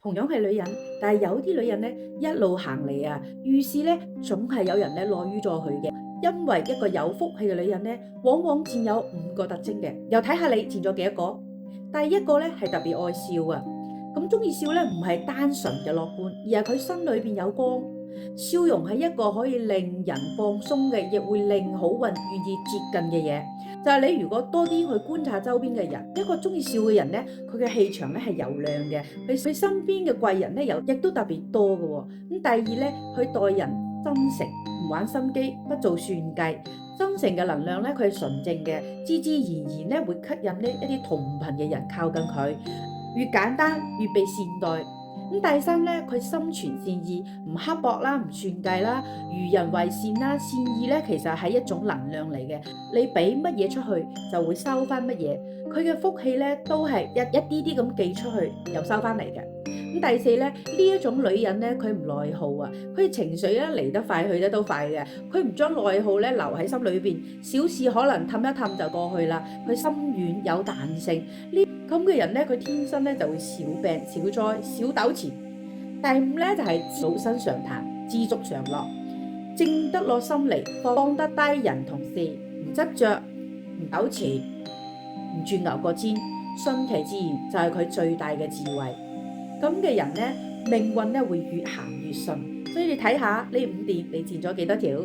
同樣係女人，但係有啲女人咧一路行嚟啊，遇事咧總係有人咧落於咗佢嘅。因為一個有福氣嘅女人咧，往往佔有5個特徵嘅，又睇下你佔咗幾多個。第一個咧係特別愛笑啊，咁中意笑咧唔係單純嘅樂觀，而係佢心裏邊有光。笑容係一個可以令人放鬆嘅，亦會令好運願意接近嘅嘢。就係你如果多啲去觀察周邊嘅人，一個中意笑嘅人咧，佢嘅氣場咧係油亮嘅，佢身邊嘅貴人咧亦都特別多嘅喎。咁第二咧，佢待人真誠，唔玩心機，不做算計。真誠嘅能量咧，佢係純正嘅，自自然然咧會吸引呢一啲同頻嘅人靠近佢。越簡單越被善待。咁第三咧，佢心存善意，唔刻薄啦，唔算計啦，與人為善啦，善意咧其實係一種能量嚟嘅。你俾乜嘢出去，就會收翻乜嘢。佢嘅福氣咧都係一啲啲咁寄出去，又收翻嚟嘅。咁第四咧，呢一種女人咧，佢唔內耗啊，佢情緒咧嚟得快，去得都快嘅。佢唔將內耗咧留喺心裏邊，小事可能氹一氹就過去啦。佢心軟有彈性，咁嘅人咧，佢天生咧就會少病少災少糾纏。第五咧就係老生常談，知足常樂，靜得落心嚟，放得低人同事，唔執着，唔糾纏，唔鑽牛角尖，順其自然就係佢最大嘅智慧。咁嘅人咧，命運咧會越行越順。所以你睇下呢5點，你佔咗幾多條？